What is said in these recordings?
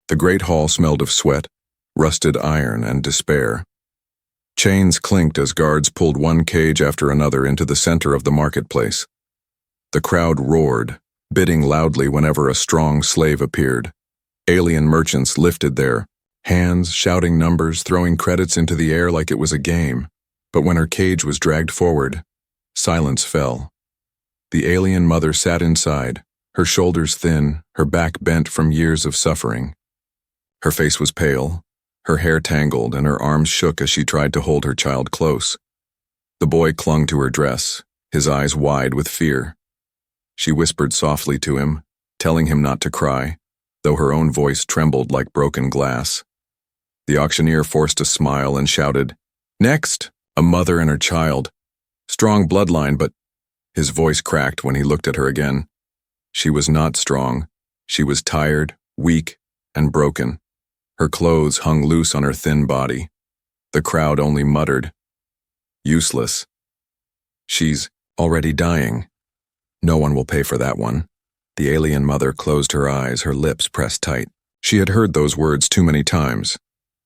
The great hall smelled of sweat, rusted iron, and despair. Chains clinked as guards pulled one cage after another into the center of the marketplace. The crowd roared, bidding loudly whenever a strong slave appeared. Alien merchants lifted their hands, shouting numbers, throwing credits into the air like it was a game. But when her cage was dragged forward, silence fell. The alien mother sat inside, her shoulders thin, her back bent from years of suffering. Her face was pale, her hair tangled, and her arms shook as she tried to hold her child close. The boy clung to her dress, his eyes wide with fear. She whispered softly to him, telling him not to cry, though her own voice trembled like broken glass. The auctioneer forced a smile and shouted, "Next!" A mother and her child. Strong bloodline, but his voice cracked when he looked at her again. She was not strong. She was tired, weak, and broken. Her clothes hung loose on her thin body. The crowd only muttered, "Useless. She's already dying. No one will pay for that one." The alien mother closed her eyes, her lips pressed tight. She had heard those words too many times.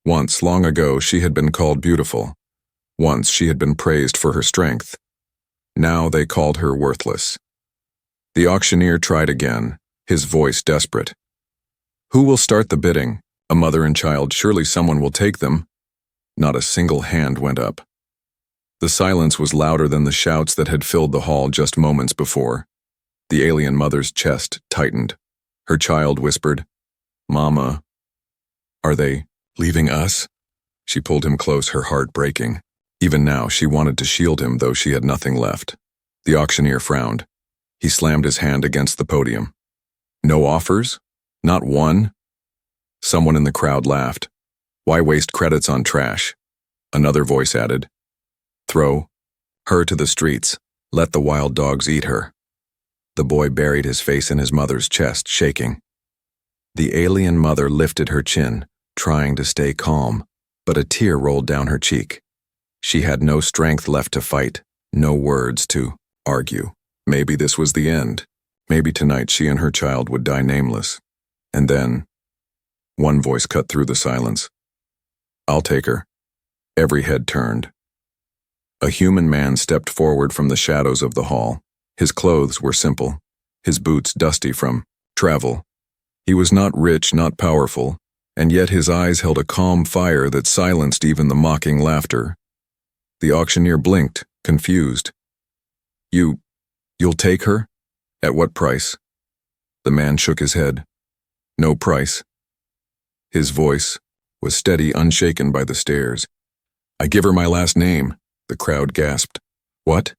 Once, long ago, she had been called beautiful. Once she had been praised for her strength. Now they called her worthless. The auctioneer tried again, his voice desperate. "Who will start the bidding? A mother and child, surely someone will take them." Not a single hand went up. The silence was louder than the shouts that had filled the hall just moments before. The alien mother's chest tightened. Her child whispered, "Mama, are they leaving us?" She pulled him close, her heart breaking. Even now, she wanted to shield him, though she had nothing left. The auctioneer frowned. He slammed his hand against the podium. "No offers? Not one?" Someone in the crowd laughed. "Why waste credits on trash?" Another voice added, "Throw her to the streets. Let the wild dogs eat her." The boy buried his face in his mother's chest, shaking. The alien mother lifted her chin, trying to stay calm, but a tear rolled down her cheek. She had no strength left to fight, no words to argue. Maybe this was the end. Maybe tonight she and her child would die nameless. And then, one voice cut through the silence. "I'll take her." Every head turned. A human man stepped forward from the shadows of the hall. His clothes were simple, his boots dusty from travel. He was not rich, not powerful, and yet his eyes held a calm fire that silenced even the mocking laughter. The auctioneer blinked, confused. You'll take her? At what price?" The man shook his head. "No price." His voice was steady, unshaken by the stares. "I give her my last name," the crowd gasped. "What?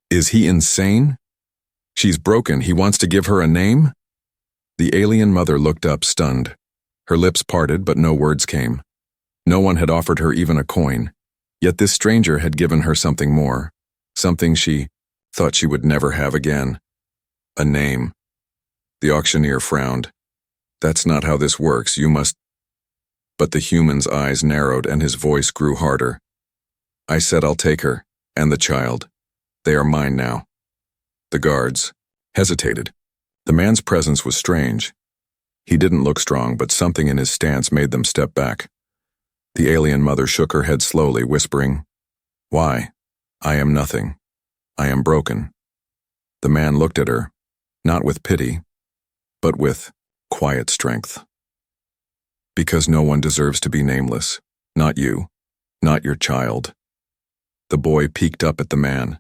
Is he insane? She's broken. He wants to give her a name?" The alien mother looked up, stunned. Her lips parted, but no words came. No one had offered her even a coin. Yet this stranger had given her something more, something she thought she would never have again. A name. The auctioneer frowned. "That's not how this works, you must—" But the human's eyes narrowed and his voice grew harder. "I said I'll take her, and the child. They are mine now." The guards hesitated. The man's presence was strange. He didn't look strong, but something in his stance made them step back. The alien mother shook her head slowly, whispering, "Why? I am nothing. I am broken." The man looked at her, not with pity, but with quiet strength. "Because no one deserves to be nameless. Not you. Not your child." The boy peeked up at the man.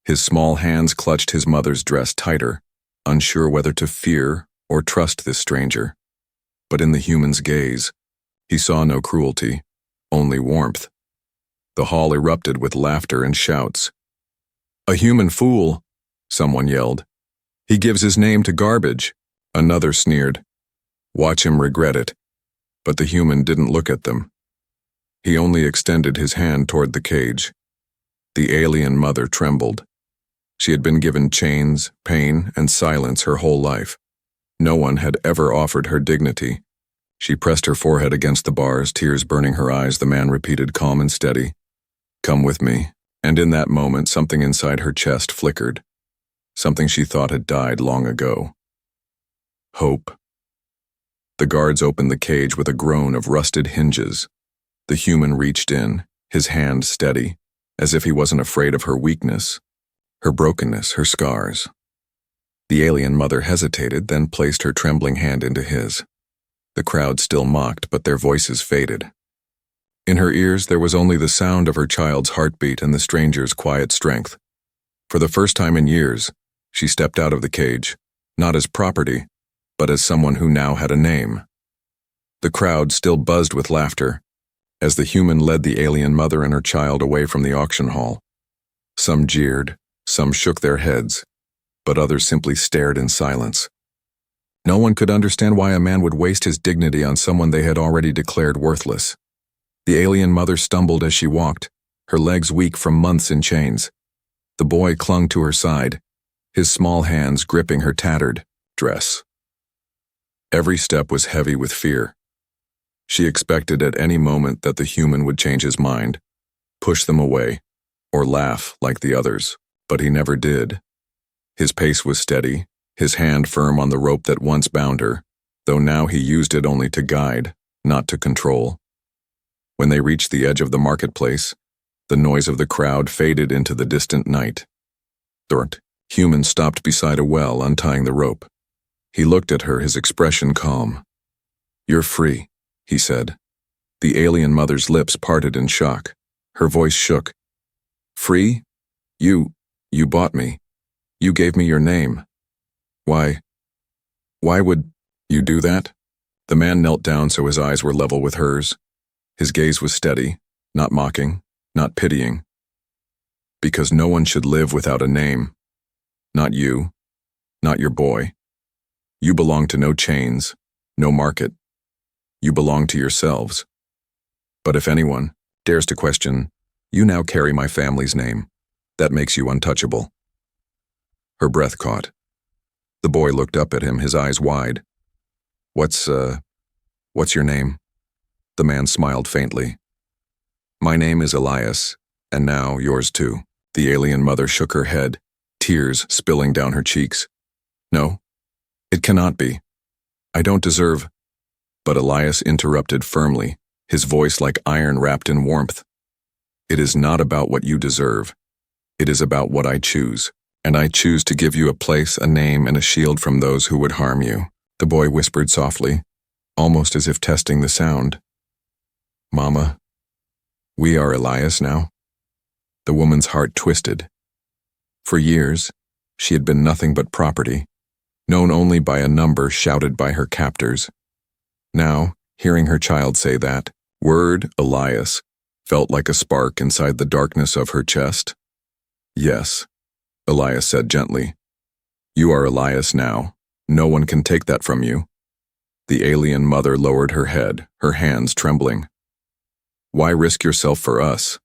His small hands clutched his mother's dress tighter, unsure whether to fear or trust this stranger. But in the human's gaze, he saw no cruelty, only warmth. The hall erupted with laughter and shouts. "A human fool," someone yelled. "He gives his name to garbage," another sneered. "Watch him regret it." But the human didn't look at them. He only extended his hand toward the cage. The alien mother trembled. She had been given chains, pain, and silence her whole life. No one had ever offered her dignity. She pressed her forehead against the bars, tears burning her eyes. The man repeated, calm and steady, "Come with me." And in that moment, something inside her chest flickered. Something she thought had died long ago. Hope. The guards opened the cage with a groan of rusted hinges. The human reached in, his hand steady, as if he wasn't afraid of her weakness, her brokenness, her scars. The alien mother hesitated, then placed her trembling hand into his. The crowd still mocked, but their voices faded. In her ears there was only the sound of her child's heartbeat and the stranger's quiet strength. For the first time in years, she stepped out of the cage, not as property, but as someone who now had a name. The crowd still buzzed with laughter, as the human led the alien mother and her child away from the auction hall. Some jeered, some shook their heads, but others simply stared in silence. No one could understand why a man would waste his dignity on someone they had already declared worthless. The alien mother stumbled as she walked, her legs weak from months in chains. The boy clung to her side, his small hands gripping her tattered dress. Every step was heavy with fear. She expected at any moment that the human would change his mind, push them away, or laugh like the others, but he never did. His pace was steady, his hand firm on the rope that once bound her, though now he used it only to guide, not to control. When they reached the edge of the marketplace, the noise of the crowd faded into the distant night. The human stopped beside a well, untying the rope. He looked at her, his expression calm. "You're free," he said. The alien mother's lips parted in shock. Her voice shook. "Free? You bought me. You gave me your name. Why would you do that?" The man knelt down so his eyes were level with hers. His gaze was steady, not mocking, not pitying. "Because no one should live without a name. Not you, not your boy. You belong to no chains, no market. You belong to yourselves. But if anyone dares to question, you now carry my family's name. That makes you untouchable." Her breath caught. The boy looked up at him, his eyes wide. What's your name?" The man smiled faintly. "My name is Elias, and now yours too." The alien mother shook her head, tears spilling down her cheeks. "No, it cannot be. I don't deserve—" But Elias interrupted firmly, his voice like iron wrapped in warmth. "It is not about what you deserve. It is about what I choose, and I choose to give you a place, a name, and a shield from those who would harm you." The boy whispered softly, almost as if testing the sound. "Mama, we are Elias now?" The woman's heart twisted. For years, she had been nothing but property, known only by a number shouted by her captors. Now, hearing her child say that word, Elias, felt like a spark inside the darkness of her chest. "Yes," Elias said gently. "You are Elias now. No one can take that from you." The alien mother lowered her head, her hands trembling. "Why risk yourself for us?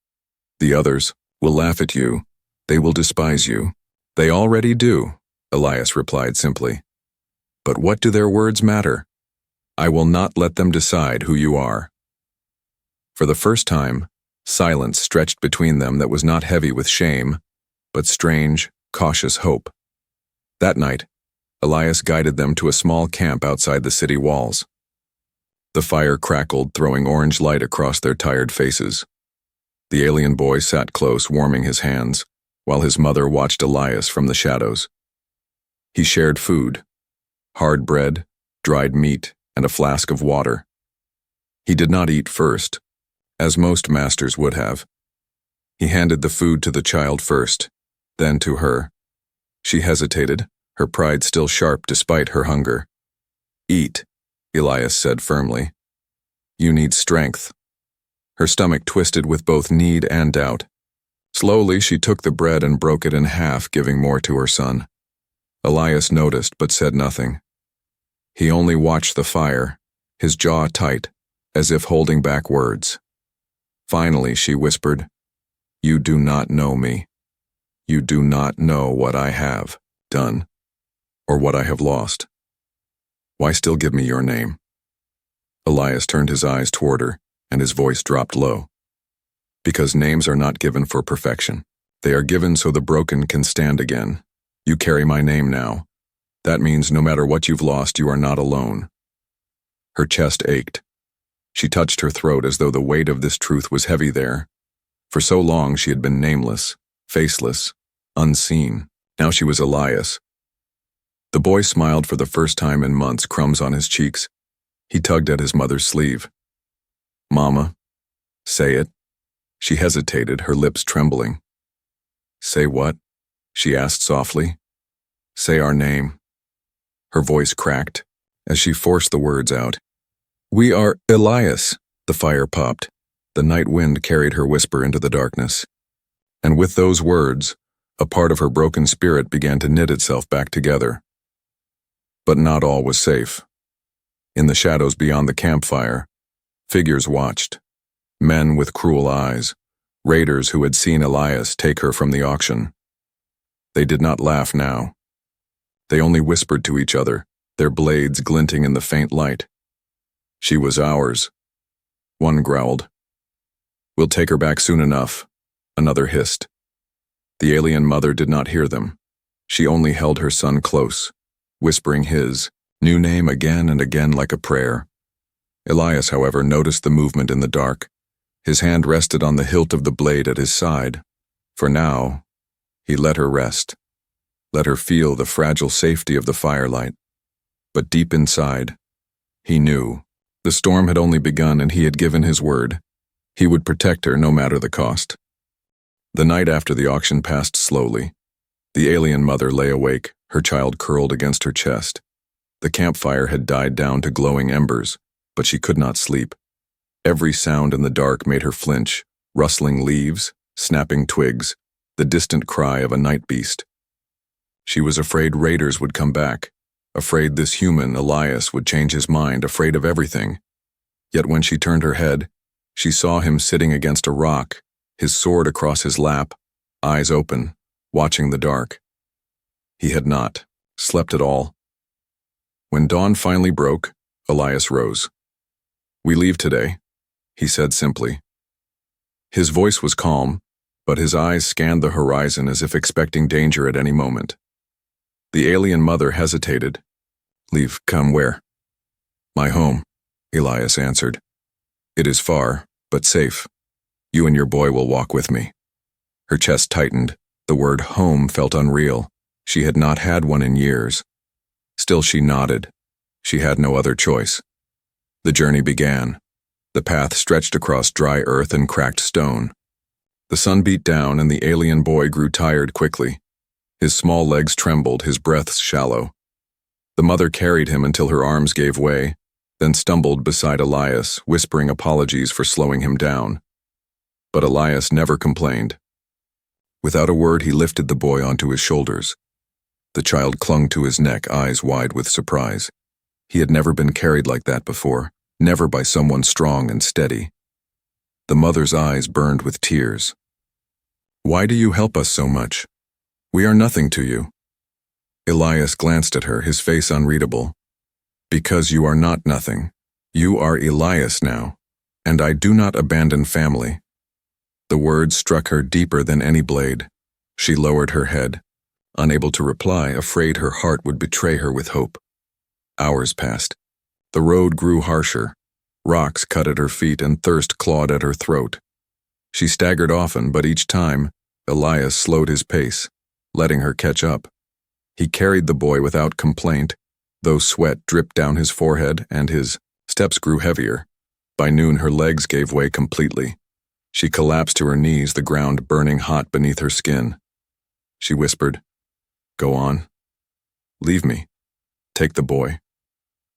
The others will laugh at you. They will despise you." "They already do," Elias replied simply. "But what do their words matter? I will not let them decide who you are." For the first time, silence stretched between them that was not heavy with shame, but strange, cautious hope. That night, Elias guided them to a small camp outside the city walls. The fire crackled, throwing orange light across their tired faces. The alien boy sat close, warming his hands, while his mother watched Elias from the shadows. He shared food, hard bread, dried meat, and a flask of water. He did not eat first, as most masters would have. He handed the food to the child first, then to her. She hesitated, her pride still sharp despite her hunger. "Eat," Elias said firmly. "You need strength." Her stomach twisted with both need and doubt. Slowly, she took the bread and broke it in half, giving more to her son. Elias noticed but said nothing. He only watched the fire, his jaw tight, as if holding back words. Finally, she whispered, "You do not know me. You do not know what I have done, or what I have lost. Why still give me your name?" Elias turned his eyes toward her, and his voice dropped low. "Because names are not given for perfection. They are given so the broken can stand again. You carry my name now. That means no matter what you've lost, you are not alone." Her chest ached. She touched her throat as though the weight of this truth was heavy there. For so long she had been nameless, faceless, unseen. Now she was Elias. The boy smiled for the first time in months, crumbs on his cheeks. He tugged at his mother's sleeve. "Mama, say it." She hesitated, her lips trembling. "Say what?" she asked softly. "Say our name." Her voice cracked as she forced the words out. "We are Elias." The fire popped. The night wind carried her whisper into the darkness. And with those words, a part of her broken spirit began to knit itself back together. But not all was safe. In the shadows beyond the campfire, figures watched. Men with cruel eyes, raiders who had seen Elias take her from the auction. They did not laugh now. They only whispered to each other, their blades glinting in the faint light. "She was ours." One growled. "We'll take her back soon enough," another hissed. The alien mother did not hear them. She only held her son close, whispering his new name again and again like a prayer. Elias, however, noticed the movement in the dark. His hand rested on the hilt of the blade at his side. For now, he let her rest, let her feel the fragile safety of the firelight. But deep inside, he knew. The storm had only begun and he had given his word. He would protect her no matter the cost. The night after the auction passed slowly. The alien mother lay awake, her child curled against her chest. The campfire had died down to glowing embers, but she could not sleep. Every sound in the dark made her flinch, rustling leaves, snapping twigs, the distant cry of a night beast. She was afraid raiders would come back, afraid this human, Elias, would change his mind, afraid of everything. Yet when she turned her head, she saw him sitting against a rock, his sword across his lap, eyes open, watching the dark. He had not slept at all. When dawn finally broke, Elias rose. "We leave today," he said simply. His voice was calm, but his eyes scanned the horizon as if expecting danger at any moment. The alien mother hesitated. "Leave, come where?" "My home," Elias answered. "It is far, but safe. You and your boy will walk with me." Her chest tightened. The word home felt unreal. She had not had one in years. Still she nodded. She had no other choice. The journey began. The path stretched across dry earth and cracked stone. The sun beat down and the alien boy grew tired quickly. His small legs trembled, his breath shallow. The mother carried him until her arms gave way, then stumbled beside Elias, whispering apologies for slowing him down. But Elias never complained. Without a word, he lifted the boy onto his shoulders. The child clung to his neck, eyes wide with surprise. He had never been carried like that before, never by someone strong and steady. The mother's eyes burned with tears. "Why do you help us so much? We are nothing to you." Elias glanced at her, his face unreadable. "Because you are not nothing. You are Elias now, and I do not abandon family." The words struck her deeper than any blade. She lowered her head, unable to reply, afraid her heart would betray her with hope. Hours passed. The road grew harsher. Rocks cut at her feet and thirst clawed at her throat. She staggered often, but each time, Elias slowed his pace, letting her catch up. He carried the boy without complaint, though sweat dripped down his forehead and his steps grew heavier. By noon, her legs gave way completely. She collapsed to her knees, the ground burning hot beneath her skin. She whispered, "Go on. Leave me. Take the boy.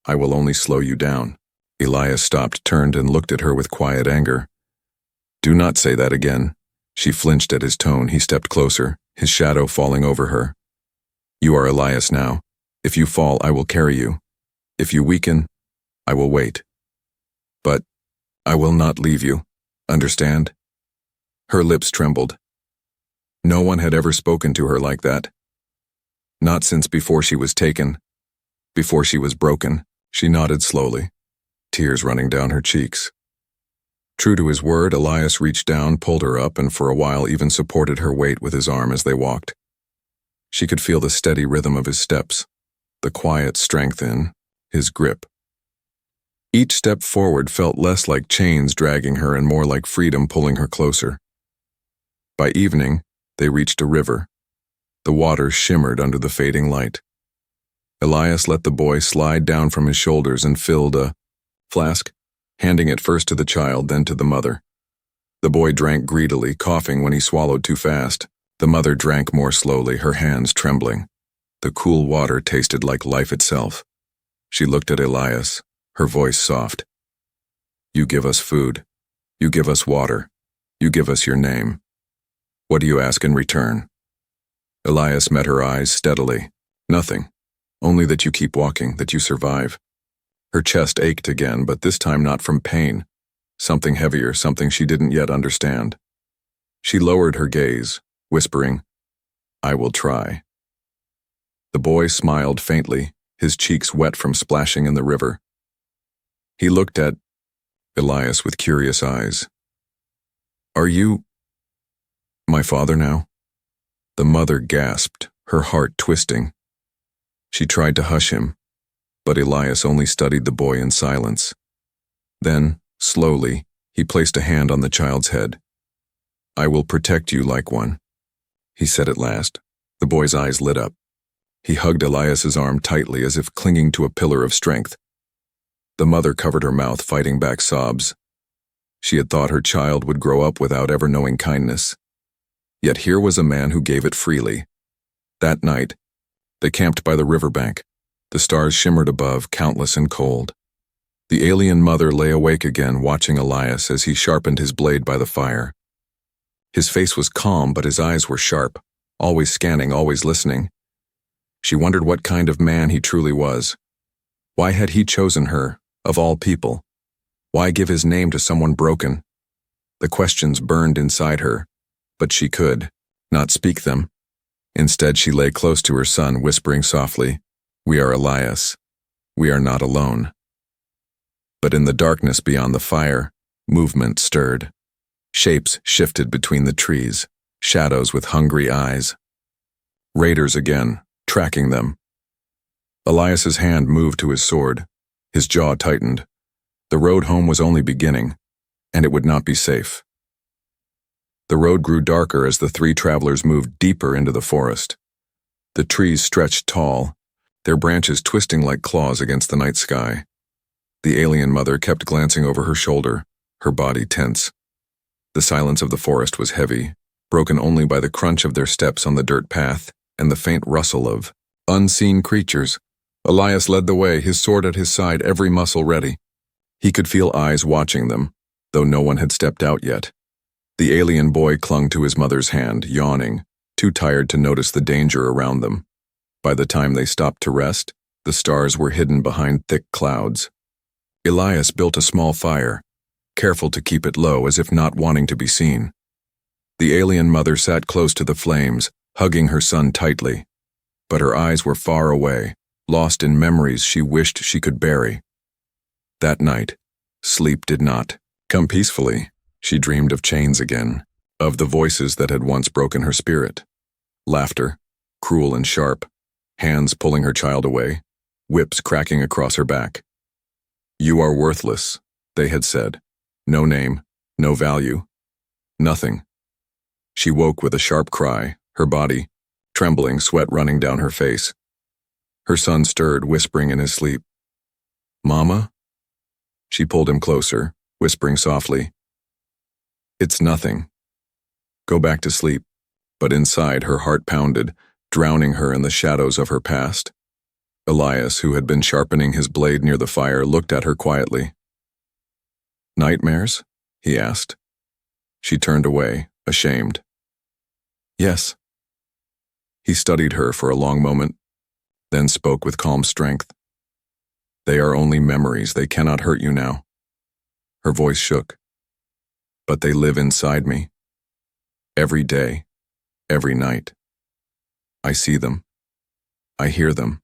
I will only slow you down." Elias stopped, turned, and looked at her with quiet anger. "Do not say that again." She flinched at his tone. He stepped closer, his shadow falling over her. "You are Elias now. If you fall, I will carry you. If you weaken, I will wait. But I will not leave you. Understand?" Her lips trembled. No one had ever spoken to her like that. Not since before she was taken, before she was broken. She nodded slowly, tears running down her cheeks. True to his word, Elias reached down, pulled her up, and for a while even supported her weight with his arm as they walked. She could feel the steady rhythm of his steps, the quiet strength in his grip. Each step forward felt less like chains dragging her and more like freedom pulling her closer. By evening, they reached a river. The water shimmered under the fading light. Elias let the boy slide down from his shoulders and filled a flask, handing it first to the child, then to the mother. The boy drank greedily, coughing when he swallowed too fast. The mother drank more slowly, her hands trembling. The cool water tasted like life itself. She looked at Elias, her voice soft. You give us food. You give us water. You give us your name. What do you ask in return? Elias met her eyes steadily. Nothing. Only that you keep walking, that you survive. Her chest ached again, but this time not from pain. Something heavier, something she didn't yet understand. She lowered her gaze, whispering, I will try. The boy smiled faintly, his cheeks wet from splashing in the river. He looked at Elias with curious eyes. Are you my father now? The mother gasped, her heart twisting. She tried to hush him, but Elias only studied the boy in silence. Then, slowly, he placed a hand on the child's head. I will protect you like one, he said at last. The boy's eyes lit up. He hugged Elias's arm tightly as if clinging to a pillar of strength. The mother covered her mouth, fighting back sobs. She had thought her child would grow up without ever knowing kindness. Yet here was a man who gave it freely. That night, they camped by the riverbank. The stars shimmered above, countless and cold. The alien mother lay awake again, watching Elias as he sharpened his blade by the fire. His face was calm, but his eyes were sharp, always scanning, always listening. She wondered what kind of man he truly was. Why had he chosen her, of all people? Why give his name to someone broken? The questions burned inside her, but she could not speak them. Instead, she lay close to her son, whispering softly, We are Elias. We are not alone. But in the darkness beyond the fire, movement stirred. Shapes shifted between the trees, shadows with hungry eyes. Raiders again, tracking them. Elias's hand moved to his sword. His jaw tightened. The road home was only beginning, and it would not be safe. The road grew darker as the three travelers moved deeper into the forest. The trees stretched tall, their branches twisting like claws against the night sky. The alien mother kept glancing over her shoulder, her body tense. The silence of the forest was heavy, broken only by the crunch of their steps on the dirt path and the faint rustle of unseen creatures. Elias led the way, his sword at his side, every muscle ready. He could feel eyes watching them, though no one had stepped out yet. The alien boy clung to his mother's hand, yawning, too tired to notice the danger around them. By the time they stopped to rest, the stars were hidden behind thick clouds. Elias built a small fire, careful to keep it low as if not wanting to be seen. The alien mother sat close to the flames, hugging her son tightly. But her eyes were far away, lost in memories she wished she could bury. That night, sleep did not come peacefully. She dreamed of chains again, of the voices that had once broken her spirit. Laughter, cruel and sharp, hands pulling her child away, whips cracking across her back. You are worthless, they had said. No name, no value, nothing. She woke with a sharp cry, her body trembling, sweat running down her face. Her son stirred, whispering in his sleep. Mama? She pulled him closer, whispering softly. It's nothing. Go back to sleep. But inside, her heart pounded, drowning her in the shadows of her past. Elias, who had been sharpening his blade near the fire, looked at her quietly. Nightmares? He asked. She turned away, ashamed. Yes. He studied her for a long moment, then spoke with calm strength. They are only memories. They cannot hurt you now. Her voice shook. But they live inside me. Every day, every night. I see them. I hear them.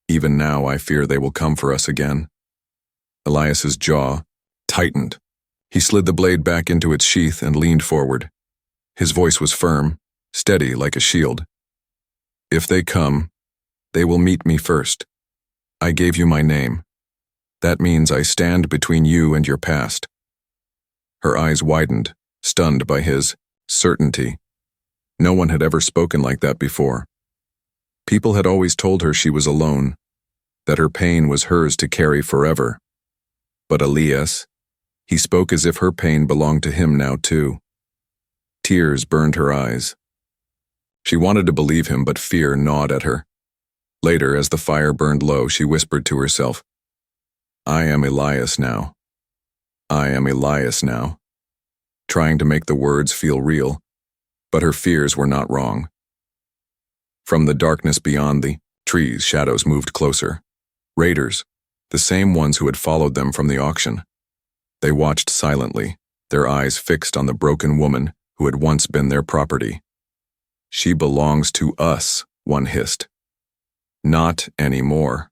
Even now, I fear they will come for us again. Elias's jaw tightened. He slid the blade back into its sheath and leaned forward. His voice was firm, steady like a shield. If they come, they will meet me first. I gave you my name. That means I stand between you and your past." Her eyes widened, stunned by his certainty. No one had ever spoken like that before. People had always told her she was alone, that her pain was hers to carry forever. But Elias, he spoke as if her pain belonged to him now too. Tears burned her eyes. She wanted to believe him, but fear gnawed at her. Later, as the fire burned low, she whispered to herself, "I am Elias now. I am Elias now," trying to make the words feel real, but her fears were not wrong. From the darkness beyond the trees, shadows moved closer. Raiders, the same ones who had followed them from the auction. They watched silently, their eyes fixed on the broken woman who had once been their property. "She belongs to us," one hissed. "Not anymore,"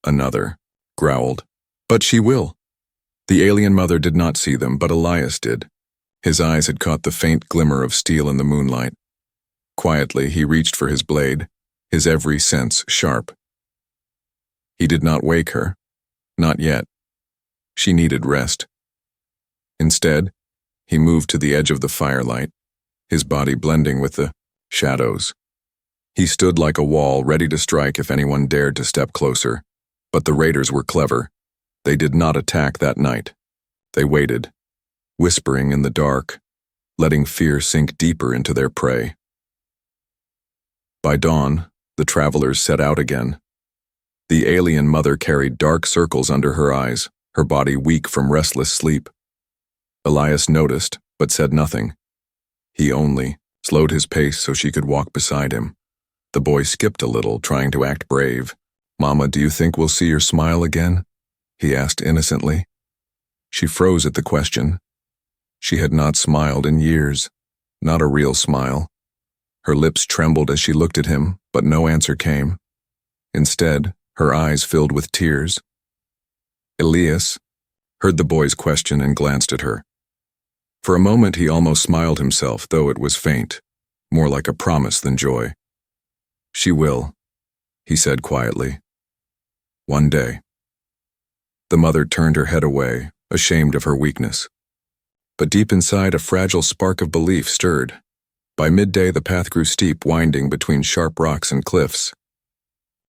another growled. "But she will." The alien mother did not see them, but Elias did. His eyes had caught the faint glimmer of steel in the moonlight. Quietly, he reached for his blade, his every sense sharp. He did not wake her. Not yet. She needed rest. Instead, he moved to the edge of the firelight, his body blending with the shadows. He stood like a wall, ready to strike if anyone dared to step closer. But the raiders were clever. They did not attack that night. They waited, whispering in the dark, letting fear sink deeper into their prey. By dawn, the travelers set out again. The alien mother carried dark circles under her eyes, her body weak from restless sleep. Elias noticed, but said nothing. He only slowed his pace so she could walk beside him. The boy skipped a little, trying to act brave. "Mama, do you think we'll see your smile again?" he asked innocently. She froze at the question. She had not smiled in years, not a real smile. Her lips trembled as she looked at him, but no answer came. Instead, her eyes filled with tears. Elias heard the boy's question and glanced at her. For a moment he almost smiled himself, though it was faint, more like a promise than joy. "She will," he said quietly. "One day." The mother turned her head away, ashamed of her weakness. But deep inside, a fragile spark of belief stirred. By midday, the path grew steep, winding between sharp rocks and cliffs.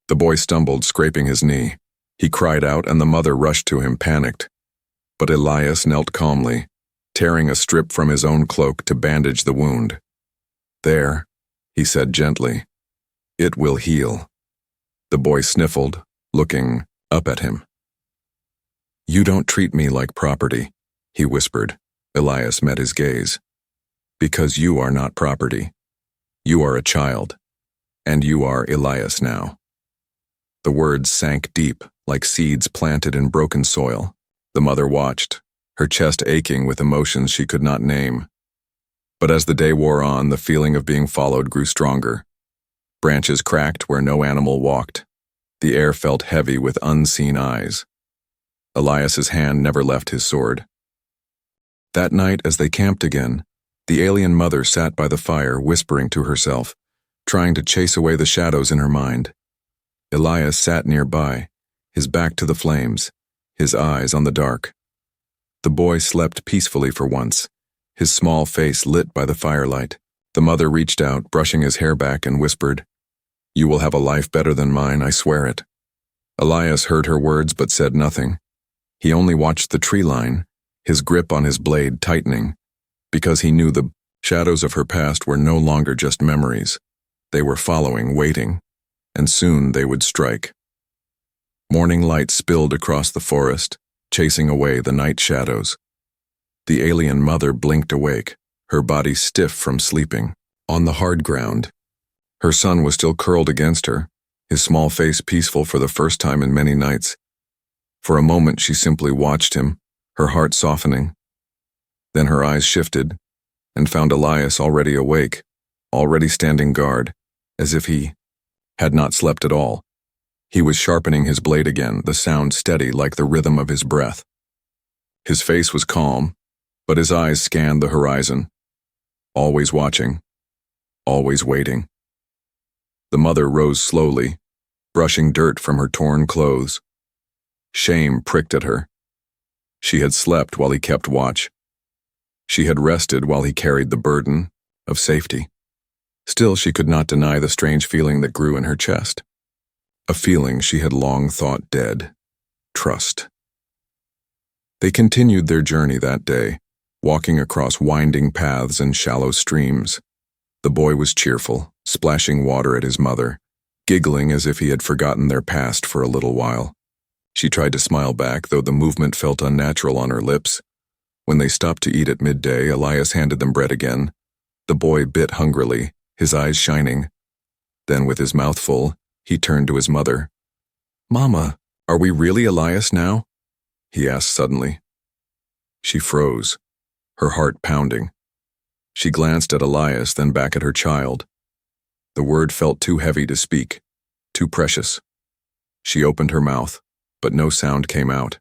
The boy stumbled, scraping his knee. He cried out, and the mother rushed to him, panicked. But Elias knelt calmly, tearing a strip from his own cloak to bandage the wound. "There," he said gently. "It will heal." The boy sniffled, looking up at him. "You don't treat me like property," he whispered. Elias met his gaze. "Because you are not property. You are a child, and you are Elias now." The words sank deep, like seeds planted in broken soil. The mother watched, her chest aching with emotions she could not name. But as the day wore on, the feeling of being followed grew stronger. Branches cracked where no animal walked. The air felt heavy with unseen eyes. Elias's hand never left his sword. That night, as they camped again, the alien mother sat by the fire, whispering to herself, trying to chase away the shadows in her mind. Elias sat nearby, his back to the flames, his eyes on the dark. The boy slept peacefully for once, his small face lit by the firelight. The mother reached out, brushing his hair back, and whispered, "You will have a life better than mine, I swear it." Elias heard her words but said nothing. He only watched the tree line, his grip on his blade tightening, because he knew the shadows of her past were no longer just memories. They were following, waiting, and soon they would strike. Morning light spilled across the forest, chasing away the night shadows. The alien mother blinked awake, her body stiff from sleeping. On the hard ground, her son was still curled against her, his small face peaceful for the first time in many nights. For a moment she simply watched him, her heart softening. Then her eyes shifted, and found Elias already awake, already standing guard, as if he had not slept at all. He was sharpening his blade again, the sound steady like the rhythm of his breath. His face was calm, but his eyes scanned the horizon, always watching, always waiting. The mother rose slowly, brushing dirt from her torn clothes. Shame pricked at her. She had slept while he kept watch. She had rested while he carried the burden of safety. Still, she could not deny the strange feeling that grew in her chest. A feeling she had long thought dead. Trust. They continued their journey that day, walking across winding paths and shallow streams. The boy was cheerful, splashing water at his mother, giggling as if he had forgotten their past for a little while. She tried to smile back, though the movement felt unnatural on her lips. When they stopped to eat at midday, Elias handed them bread again. The boy bit hungrily, his eyes shining. Then, with his mouth full, he turned to his mother. "Mama, are we really Elias now?" he asked suddenly. She froze, her heart pounding. She glanced at Elias, then back at her child. The word felt too heavy to speak, too precious. She opened her mouth, but no sound came out.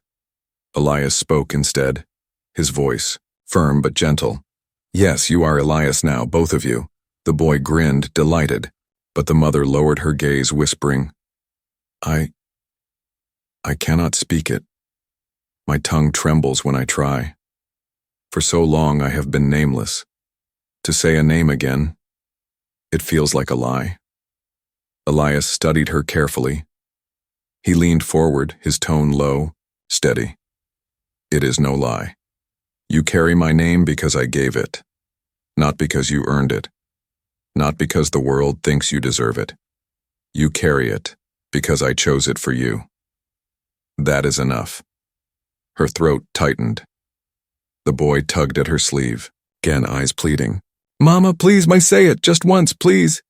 Elias spoke instead, his voice, firm but gentle. "Yes, you are Elias now, both of you." The boy grinned, delighted, but the mother lowered her gaze, whispering, I cannot speak it. My tongue trembles when I try. For so long I have been nameless. To say a name again, it feels like a lie." Elias studied her carefully. He leaned forward, his tone low, steady. "It is no lie. You carry my name because I gave it, not because you earned it, not because the world thinks you deserve it. You carry it because I chose it for you. That is enough." Her throat tightened. The boy tugged at her sleeve, again eyes pleading. "Mama, please, say it, just once, please."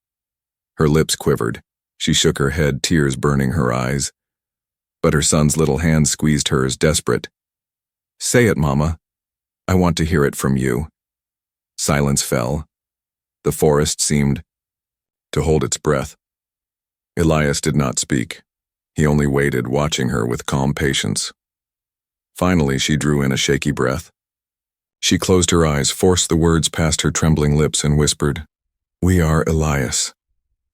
Her lips quivered. She shook her head, tears burning her eyes. But her son's little hand squeezed hers, desperate. "Say it, Mama. I want to hear it from you." Silence fell. The forest seemed to hold its breath. Elias did not speak. He only waited, watching her with calm patience. Finally, she drew in a shaky breath. She closed her eyes, forced the words past her trembling lips, and whispered, "We are Elias."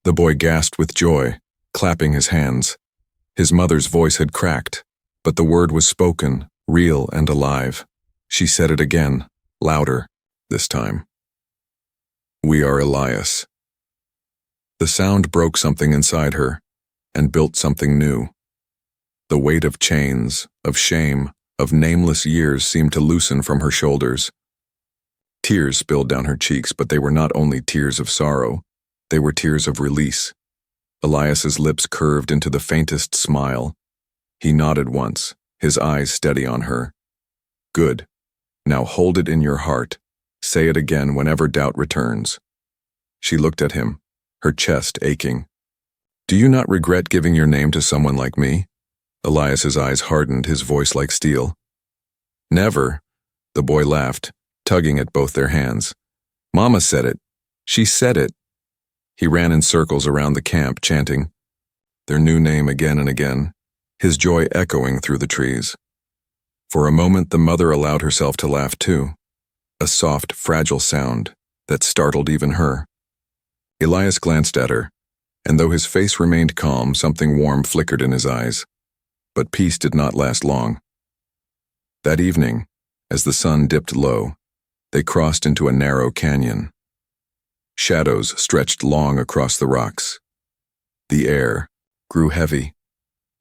The boy gasped with joy, clapping his hands. His mother's voice had cracked, but the word was spoken, real and alive. She said it again, louder, this time. "We are Elias." The sound broke something inside her, and built something new. The weight of chains, of shame, of nameless years seemed to loosen from her shoulders. Tears spilled down her cheeks, but they were not only tears of sorrow, they were tears of release. Elias's lips curved into the faintest smile. He nodded once, his eyes steady on her. "Good. Now hold it in your heart. Say it again whenever doubt returns." She looked at him, her chest aching. "Do you not regret giving your name to someone like me?" Elias's eyes hardened, his voice like steel. "Never." The boy laughed, tugging at both their hands. "Mama said it. She said it." He ran in circles around the camp, chanting their new name again and again, his joy echoing through the trees. For a moment, the mother allowed herself to laugh too, a soft, fragile sound that startled even her. Elias glanced at her, and though his face remained calm, something warm flickered in his eyes. But peace did not last long. That evening, as the sun dipped low, they crossed into a narrow canyon. Shadows stretched long across the rocks. The air grew heavy,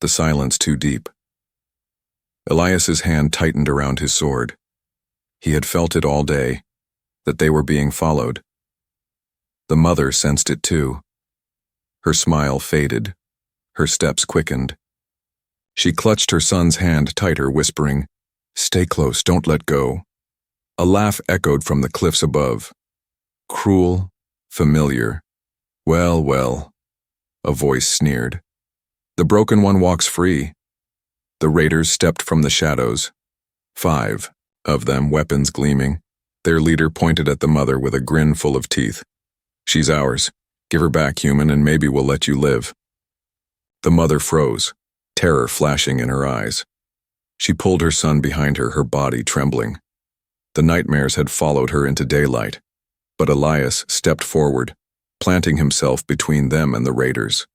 the silence too deep. Elias's hand tightened around his sword. He had felt it all day, that they were being followed. The mother sensed it too. Her smile faded, her steps quickened. She clutched her son's hand tighter, whispering, "Stay close, don't let go." A laugh echoed from the cliffs above. Cruel, familiar. "Well, well," a voice sneered. "The broken one walks free." The raiders stepped from the shadows. 5 of them, weapons gleaming. Their leader pointed at the mother with a grin full of teeth. "She's ours. Give her back, human, and maybe we'll let you live." The mother froze, terror flashing in her eyes. She pulled her son behind her, her body trembling. The nightmares had followed her into daylight, but Elias stepped forward, planting himself between them and the raiders.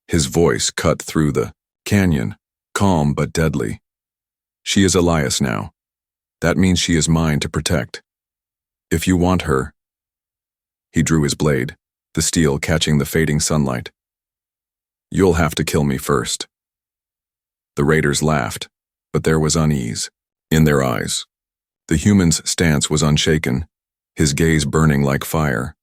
His voice cut through the canyon. calm but deadly. She is Elias now. That means she is mine to protect. If you want her. He drew his blade, the steel catching the fading sunlight. You'll have to kill me first. The raiders laughed, but there was unease in their eyes. The human's stance was unshaken, his gaze burning like fire.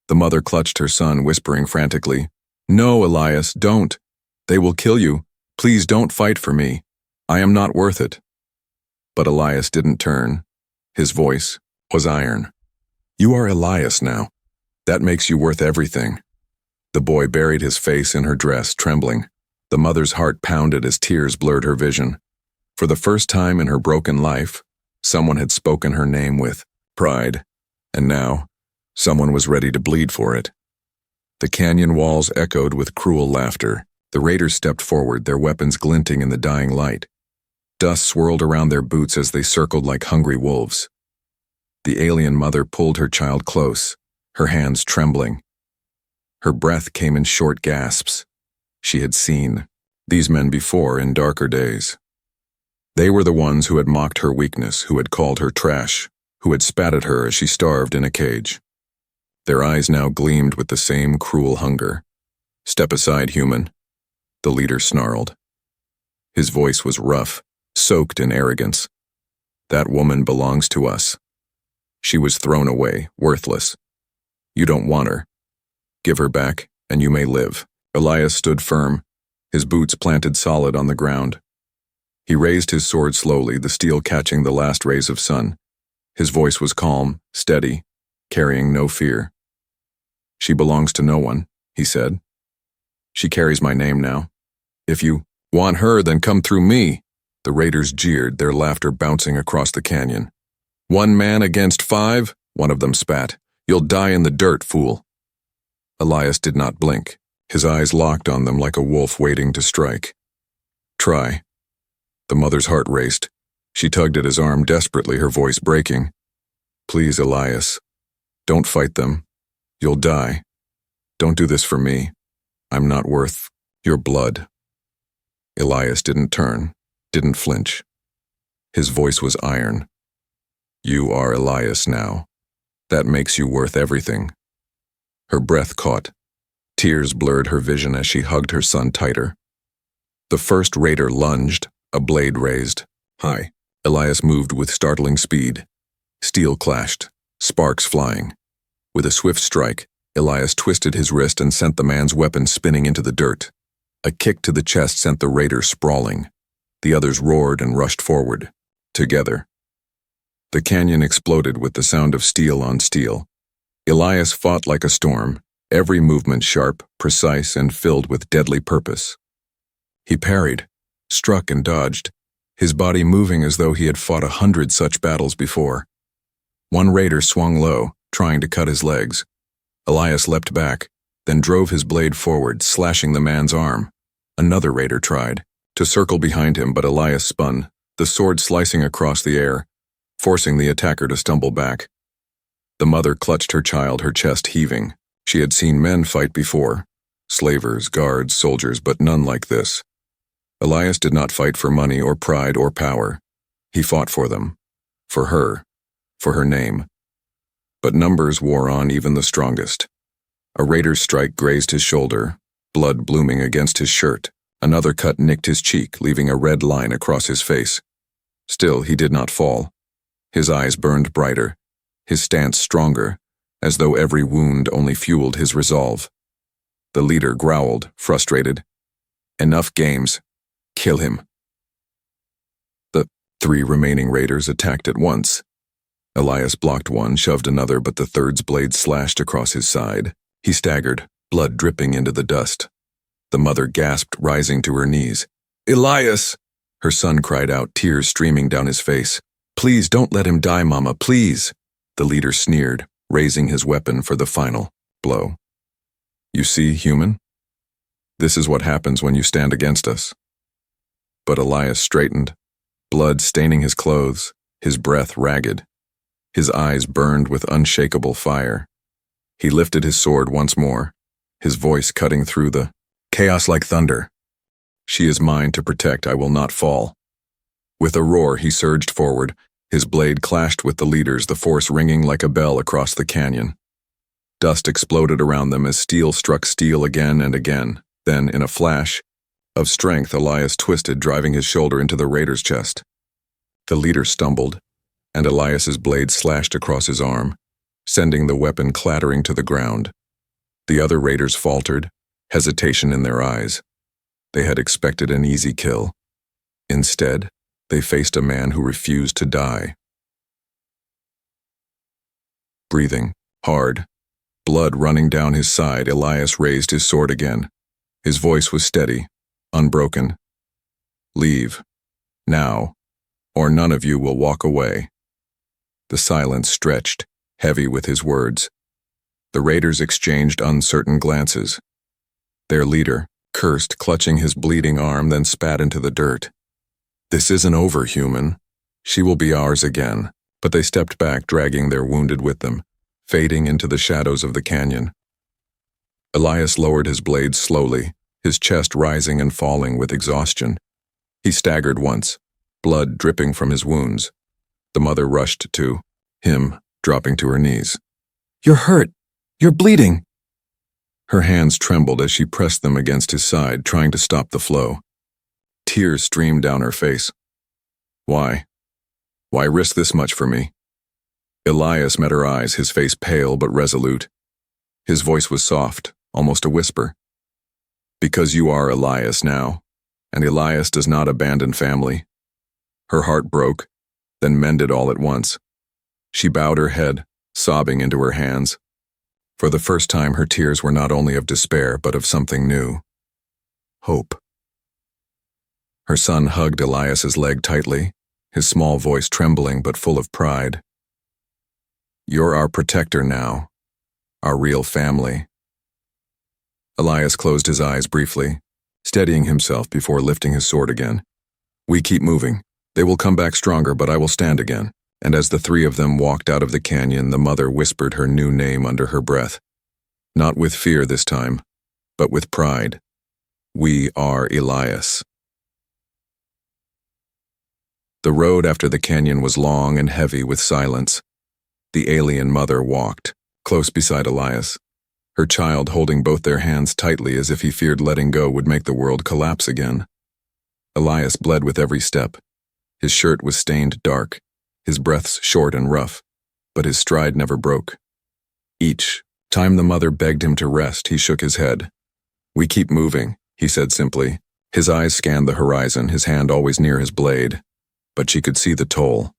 The mother clutched her son, whispering frantically, "No, Elias, don't. They will kill you. Please don't fight for me. I am not worth it." But Elias didn't turn. His voice was iron. "You are Elias now. That makes you worth everything." The boy buried his face in her dress, trembling. The mother's heart pounded as tears blurred her vision. For the first time in her broken life, someone had spoken her name with pride, and now, someone was ready to bleed for it. The canyon walls echoed with cruel laughter. The raiders stepped forward, their weapons glinting in the dying light. Dust swirled around their boots as they circled like hungry wolves. The alien mother pulled her child close, her hands trembling. Her breath came in short gasps. She had seen these men before in darker days. They were the ones who had mocked her weakness, who had called her trash, who had spat at her as she starved in a cage. Their eyes now gleamed with the same cruel hunger. "Step aside, human," the leader snarled. His voice was rough, soaked in arrogance. "That woman belongs to us. She was thrown away, worthless. You don't want her. Give her back, and you may live." Elias stood firm, his boots planted solid on the ground. He raised his sword slowly, the steel catching the last rays of sun. His voice was calm, steady, carrying no fear. "She belongs to no one," he said. "She carries my name now. If you want her, then come through me." The raiders jeered, their laughter bouncing across the canyon. "1 man against 5, one of them spat. "You'll die in the dirt, fool." Elias did not blink, his eyes locked on them like a wolf waiting to strike. "Try." The mother's heart raced. She tugged at his arm desperately, her voice breaking. "Please, Elias. Don't fight them. You'll die. Don't do this for me. I'm not worth your blood." Elias didn't turn, didn't flinch. His voice was iron. "You are Elias now. That makes you worth everything." Her breath caught. Tears blurred her vision as she hugged her son tighter. The first raider lunged, a blade raised. High. Elias moved with startling speed. Steel clashed, sparks flying. With a swift strike, Elias twisted his wrist and sent the man's weapon spinning into the dirt. A kick to the chest sent the raider sprawling. The others roared and rushed forward, together. The canyon exploded with the sound of steel on steel. Elias fought like a storm, every movement sharp, precise, and filled with deadly purpose. He parried, struck and dodged, his body moving as though he had fought 100 such battles before. One raider swung low, trying to cut his legs. Elias leapt back, then drove his blade forward, slashing the man's arm. Another raider tried to circle behind him, but Elias spun, the sword slicing across the air, forcing the attacker to stumble back. The mother clutched her child, her chest heaving. She had seen men fight before, slavers, guards, soldiers, but none like this. Elias did not fight for money or pride or power. He fought for them, for her name. But numbers wore on even the strongest. A raider's strike grazed his shoulder, blood blooming against his shirt. Another cut nicked his cheek, leaving a red line across his face. Still, he did not fall. His eyes burned brighter, his stance stronger, as though every wound only fueled his resolve. The leader growled, frustrated. "Enough games. Kill him." The 3 remaining raiders attacked at once. Elias blocked one, shoved another, but the third's blade slashed across his side. He staggered, blood dripping into the dust. The mother gasped, rising to her knees. "Elias!" Her son cried out, tears streaming down his face. "Please don't let him die, Mama, please!" The leader sneered, raising his weapon for the final blow. "You see, human? This is what happens when you stand against us." But Elias straightened, blood staining his clothes, his breath ragged. His eyes burned with unshakable fire. He lifted his sword once more, his voice cutting through the chaos like thunder. She is mine to protect. I will not fall. With a roar, he surged forward. His blade clashed with the leader's, the force ringing like a bell across the canyon. Dust exploded around them as steel struck steel again and again. Then, in a flash of strength, Elias twisted, driving his shoulder into the raider's chest. The leader stumbled, and Elias's blade slashed across his arm, sending the weapon clattering to the ground. The other raiders faltered, hesitation in their eyes. They had expected an easy kill. Instead, they faced a man who refused to die. Breathing hard, blood running down his side, Elias raised his sword again. His voice was steady, unbroken. Leave, now, or none of you will walk away. The silence stretched, heavy with his words. The raiders exchanged uncertain glances. Their leader cursed, clutching his bleeding arm, then spat into the dirt. This isn't over, human. She will be ours again. But they stepped back, dragging their wounded with them, fading into the shadows of the canyon. Elias lowered his blade slowly, his chest rising and falling with exhaustion. He staggered once, blood dripping from his wounds. The mother rushed to him, dropping to her knees. "You're hurt. You're bleeding." Her hands trembled as she pressed them against his side, trying to stop the flow. Tears streamed down her face. Why? Why risk this much for me? Elias met her eyes, his face pale but resolute. His voice was soft, almost a whisper. Because you are Elias now, and Elias does not abandon family. Her heart broke, then mended all at once. She bowed her head, sobbing into her hands. For the first time, her tears were not only of despair, but of something new. Hope. Her son hugged Elias's leg tightly, his small voice trembling but full of pride. You're our protector now, our real family. Elias closed his eyes briefly, steadying himself before lifting his sword again. We keep moving. They will come back stronger, but I will stand again. And as the three of them walked out of the canyon, the mother whispered her new name under her breath. Not with fear this time, but with pride. We are Elias. The road after the canyon was long and heavy with silence. The alien mother walked, close beside Elias, her child holding both their hands tightly as if he feared letting go would make the world collapse again. Elias bled with every step. His shirt was stained dark, his breaths short and rough, but his stride never broke. Each time the mother begged him to rest, he shook his head. We keep moving, he said simply. His eyes scanned the horizon, his hand always near his blade. But she could see the toll.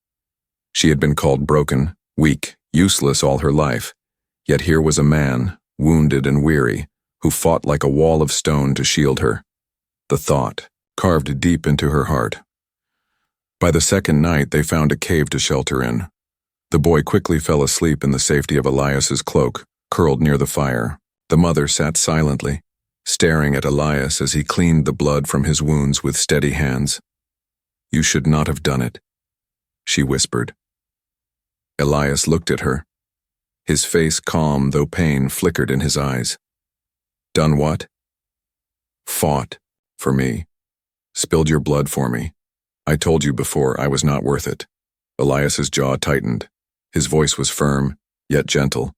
She had been called broken, weak, useless all her life, yet here was a man, wounded and weary, who fought like a wall of stone to shield her. The thought carved deep into her heart. By the second night, they found a cave to shelter in. The boy quickly fell asleep in the safety of Elias's cloak, curled near the fire. The mother sat silently, staring at Elias as he cleaned the blood from his wounds with steady hands. You should not have done it, she whispered. Elias looked at her. His face calm, though pain flickered in his eyes. Done what? Fought, for me. Spilled your blood for me. I told you before I was not worth it. Elias's jaw tightened. His voice was firm, yet gentle.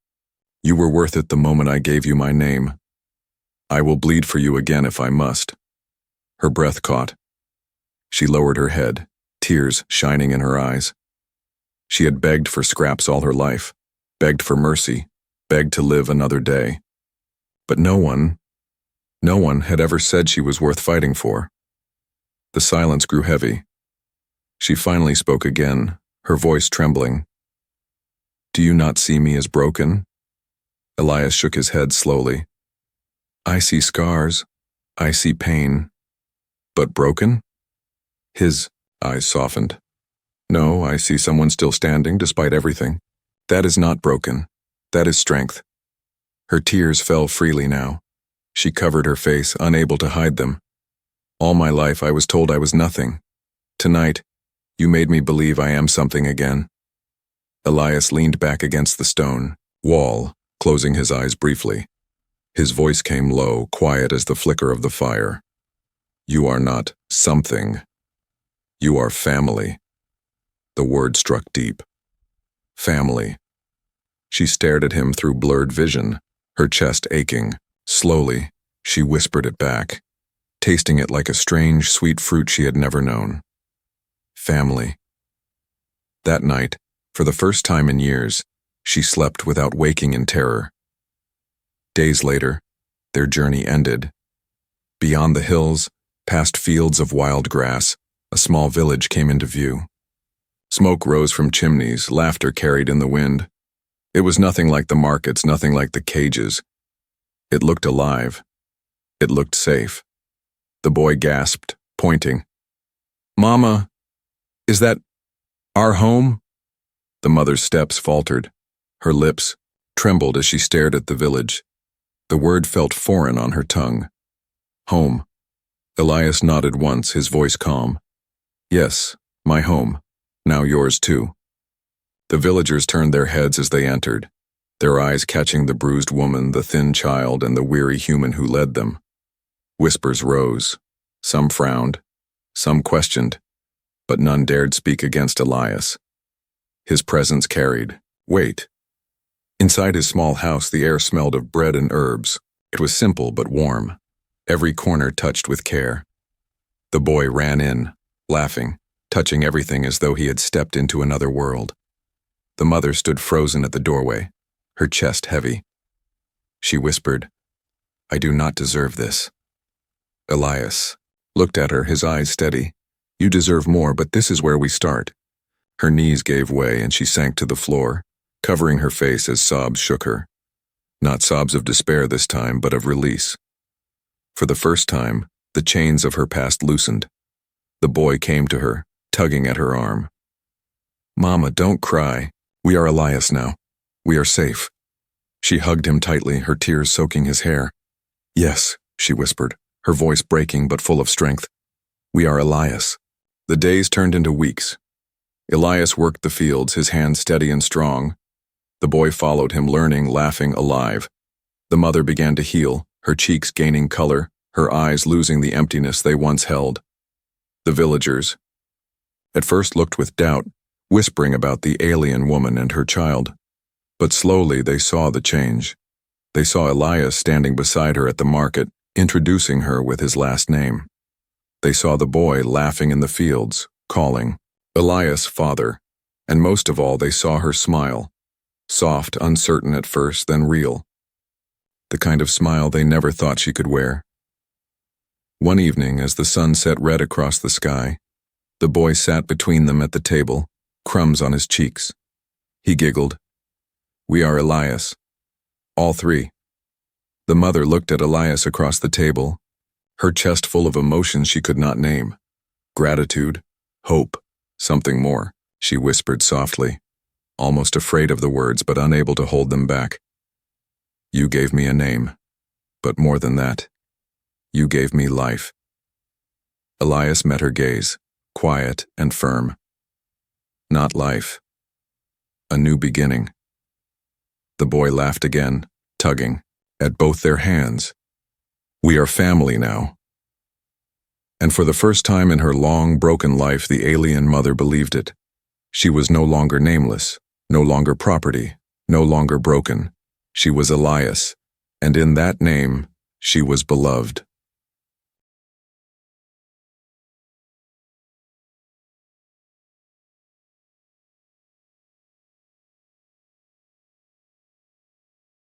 You were worth it the moment I gave you my name. I will bleed for you again if I must. Her breath caught. She lowered her head, tears shining in her eyes. She had begged for scraps all her life, begged for mercy, begged to live another day. But no one had ever said she was worth fighting for. The silence grew heavy. She finally spoke again, her voice trembling. Do you not see me as broken? Elias shook his head slowly. I see scars. I see pain. But broken? His eyes softened. No, I see someone still standing despite everything. That is not broken. That is strength. Her tears fell freely now. She covered her face, unable to hide them. All my life I was told I was nothing. Tonight, you made me believe I am something again. Elias leaned back against the stone wall, closing his eyes briefly. His voice came low, quiet as the flicker of the fire. You are not something. You are family. The word struck deep. Family. She stared at him through blurred vision, her chest aching. Slowly, she whispered it back, tasting it like a strange, sweet fruit she had never known. Family. That night, for the first time in years, she slept without waking in terror. Days later, their journey ended. Beyond the hills, past fields of wild grass, a small village came into view. Smoke rose from chimneys, laughter carried in the wind. It was nothing like the markets, nothing like the cages. It looked alive. It looked safe. The boy gasped, pointing. "Mama, is that our home?" The mother's steps faltered. Her lips trembled as she stared at the village. The word felt foreign on her tongue. Home. Elias nodded once, his voice calm. "Yes, my home. Now yours too." The villagers turned their heads as they entered, their eyes catching the bruised woman, the thin child, and the weary human who led them. Whispers rose. Some frowned, some questioned, but none dared speak against Elias. His presence carried weight. Inside his small house, the air smelled of bread and herbs. It was simple but warm, every corner touched with care. The boy ran in, laughing, touching everything as though he had stepped into another world. The mother stood frozen at the doorway, her chest heavy. She whispered, "I do not deserve this." Elias looked at her, his eyes steady. "You deserve more, but this is where we start." Her knees gave way and she sank to the floor, covering her face as sobs shook her. Not sobs of despair this time, but of release. For the first time, the chains of her past loosened. The boy came to her, tugging at her arm. "Mama, don't cry. We are Elias now. We are safe." She hugged him tightly, her tears soaking his hair. "Yes," she whispered, her voice breaking but full of strength. "We are Elias." The days turned into weeks. Elias worked the fields, his hands steady and strong. The boy followed him, learning, laughing, alive. The mother began to heal, her cheeks gaining color, her eyes losing the emptiness they once held. The villagers, at first, looked with doubt, whispering about the alien woman and her child. But slowly they saw the change. They saw Elias standing beside her at the market, introducing her with his last name. They saw the boy laughing in the fields, calling Elias father, and most of all they saw her smile, soft, uncertain at first, then real. The kind of smile they never thought she could wear. One evening, as the sun set red across the sky, the boy sat between them at the table, crumbs on his cheeks. He giggled. "We are Elias. All three." The mother looked at Elias across the table, her chest full of emotions she could not name. Gratitude, hope, something more, she whispered softly, almost afraid of the words but unable to hold them back. "You gave me a name, but more than that, you gave me life." Elias met her gaze, quiet and firm. "Not life. A new beginning." The boy laughed again, tugging at both their hands. "We are family now." And for the first time in her long, broken life, the alien mother believed it. She was no longer nameless, no longer property, no longer broken. She was Elias, and in that name, she was beloved.